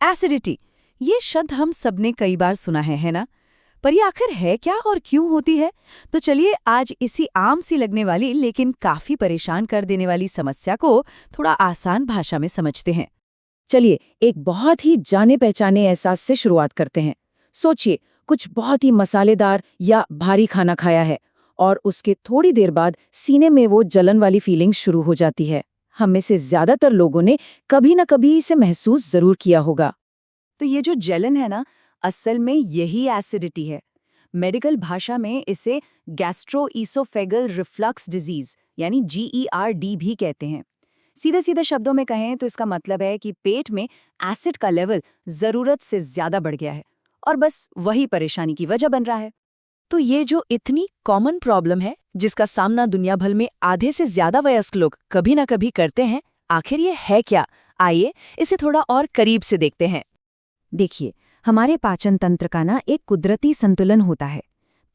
Acidity, ये शब्द हम सबने कई बार सुना है ना? पर ये आखिर है क्या और क्यों होती है? तो चलिए आज इसी आम सी लगने वाली लेकिन काफी परेशान कर देने वाली समस्या को थोड़ा आसान भाषा में समझते हैं। चलिए एक बहुत ही जाने पहचाने एहसास से शुरुआत करते हैं। सोचिए, कुछ बहुत ही मसालेदार या भारी खाना खाया है और उसके थोड़ी देर बाद सीने में वो जलन वाली फीलिंग शुरू हो जाती है। हम में से ज्यादातर लोगों ने कभी न कभी इसे महसूस जरूर किया होगा। तो ये जो जलन है ना, असल में यही एसिडिटी है। मेडिकल भाषा में इसे गैस्ट्रोइसोफेगल रिफ्लक्स डिजीज यानी GERD भी कहते हैं। सीधे सीधे शब्दों में कहें तो इसका मतलब है कि पेट में एसिड का लेवल जरूरत से ज्यादा बढ़ गया है और बस वही परेशानी की वजह बन रहा है। तो ये जो इतनी कॉमन प्रॉब्लम है, जिसका सामना दुनिया भर में आधे से ज्यादा वयस्क लोग कभी ना कभी करते हैं, आखिर ये है क्या? आइए इसे थोड़ा और करीब से देखते हैं। देखिए, हमारे पाचन तंत्र का ना एक कुदरती संतुलन होता है।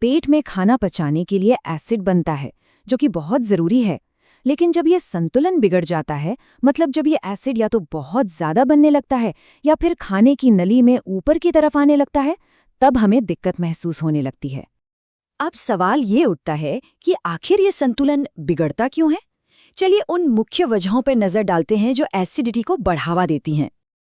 पेट में खाना पचाने के लिए एसिड बनता है, जो कि बहुत जरूरी है। लेकिन जब ये संतुलन बिगड़ जाता है, मतलब जब ये एसिड या तो बहुत ज्यादा बनने लगता है या फिर खाने की नली में ऊपर की तरफ आने लगता है, तब हमें दिक्कत महसूस होने लगती है। अब सवाल ये उठता है कि आखिर ये संतुलन बिगड़ता क्यों है? चलिए उन मुख्य वजहों पर नजर डालते हैं जो एसिडिटी को बढ़ावा देती हैं।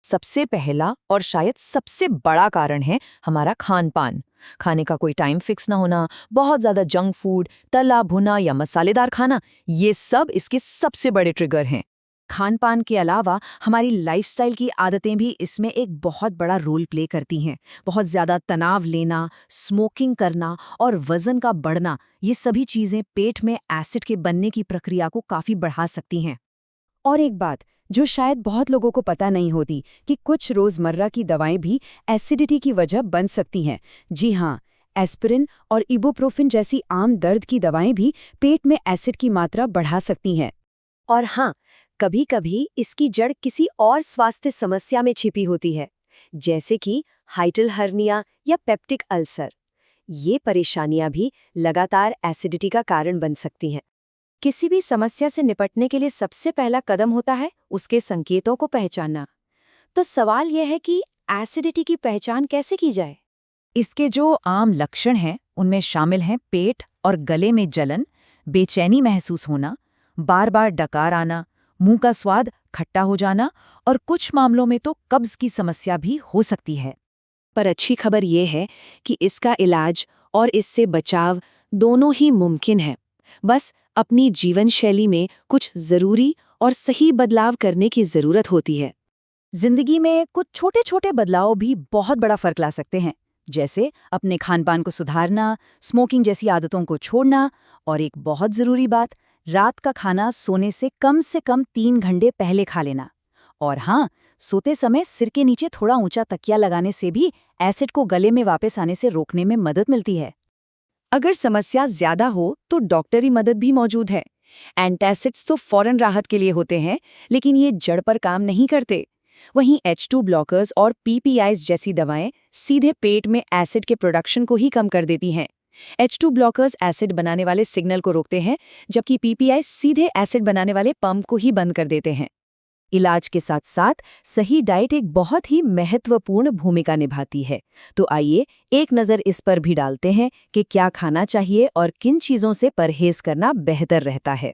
सबसे पहला और शायद सबसे बड़ा कारण है हमारा खान-पान। खाने का कोई टाइम फिक्स ना होना, बहुत ज्यादा जंक फूड, तला भुना या मसालेदार खाना, ये सब इसके सबसे बड़े ट्रिगर हैं। खान-पान के अलावा हमारी लाइफस्टाइल की आदतें भी इसमें एक बहुत बड़ा रोल प्ले करती हैं। बहुत ज़्यादा तनाव लेना, स्मोकिंग करना और वज़न का बढ़ना, ये सभी चीज़ें पेट में एसिड के बनने की प्रक्रिया को काफ़ी बढ़ा सकती हैं। और एक बात जो शायद बहुत लोगों को पता नहीं होती कि कुछ रोजमर्रा की दवाएं भी एसिडिटी की वजह बन सकती हैं। जी हाँ, एस्पिरिन और इबुप्रोफिन जैसी आम दर्द की दवाएं भी पेट में एसिड की मात्रा बढ़ा सकती हैं। और हाँ, कभी-कभी इसकी जड़ किसी और स्वास्थ्य समस्या में छिपी होती है, जैसे कि हाइटल हर्निया या पेप्टिक अल्सर। ये परेशानियां भी लगातार एसिडिटी का कारण बन सकती हैं। किसी भी समस्या से निपटने के लिए सबसे पहला कदम होता है उसके संकेतों को पहचानना। तो सवाल यह है कि एसिडिटी की पहचान कैसे की जाए? इसके जो आम लक्षण हैं उनमें शामिल हैं पेट और गले में जलन, बेचैनी महसूस होना, बार-बार डकार आना, मुंह का स्वाद खट्टा हो जाना और कुछ मामलों में तो कब्ज की समस्या भी हो सकती है। पर अच्छी खबर यह है कि इसका इलाज और इससे बचाव दोनों ही मुमकिन है। बस अपनी जीवन शैली में कुछ जरूरी और सही बदलाव करने की जरूरत होती है। जिंदगी में कुछ छोटे छोटे बदलाव भी बहुत बड़ा फर्क ला सकते हैं, जैसे अपने खानपान को सुधारना, स्मोकिंग जैसी आदतों को छोड़ना और एक बहुत जरूरी बात, रात का खाना सोने से कम 3 घंटे पहले खा लेना। और हाँ, सोते समय सिर के नीचे थोड़ा ऊंचा तकिया लगाने से भी एसिड को गले में वापस आने से रोकने में मदद मिलती है। अगर समस्या ज्यादा हो तो डॉक्टरी मदद भी मौजूद है। एंटासिड्स तो फौरन राहत के लिए होते हैं, लेकिन ये जड़ पर काम नहीं करते। वहीं H2 ब्लॉकर्स और PPIs जैसी दवाएं सीधे पेट में एसिड के प्रोडक्शन को ही कम कर देती हैं। H2 ब्लॉकर्स एसिड बनाने वाले सिग्नल को रोकते हैं, जबकि PPIs सीधे एसिड बनाने वाले पंप को ही बंद कर देते हैं। इलाज के साथ साथ सही डाइट एक बहुत ही महत्वपूर्ण भूमिका निभाती है। तो आइए एक नज़र इस पर भी डालते हैं कि क्या खाना चाहिए और किन चीज़ों से परहेज करना बेहतर रहता है।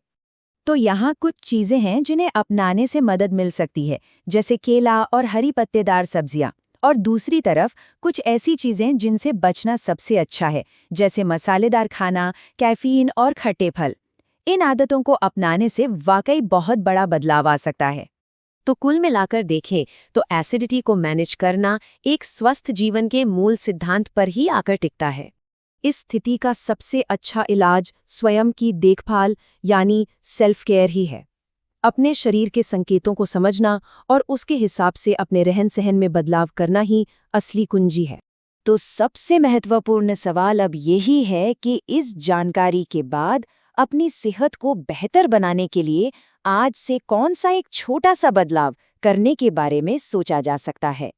तो यहाँ कुछ चीज़ें हैं जिन्हें अपनाने से मदद मिल सकती है, जैसे केला और हरी पत्तेदार सब्जियाँ। और दूसरी तरफ कुछ ऐसी चीज़ें जिनसे बचना सबसे अच्छा है, जैसे मसालेदार खाना, कैफीन और खट्टे फल। इन आदतों को अपनाने से वाकई बहुत बड़ा बदलाव आ सकता है। तो कुल मिलाकर देखें तो एसिडिटी को मैनेज करना एक स्वस्थ जीवन के मूल सिद्धांत पर ही आकर टिकता है। इस स्थिति का सबसे अच्छा इलाज स्वयं की देखभाल यानी सेल्फ केयर ही है। अपने शरीर के संकेतों को समझना और उसके हिसाब से अपने रहन-सहन में बदलाव करना ही असली कुंजी है। तो सबसे महत्वपूर्ण सवाल अब यही है कि इस जानकारी के बाद अपनी सेहत को बेहतर बनाने के लिए आज से कौन सा एक छोटा सा बदलाव करने के बारे में सोचा जा सकता है।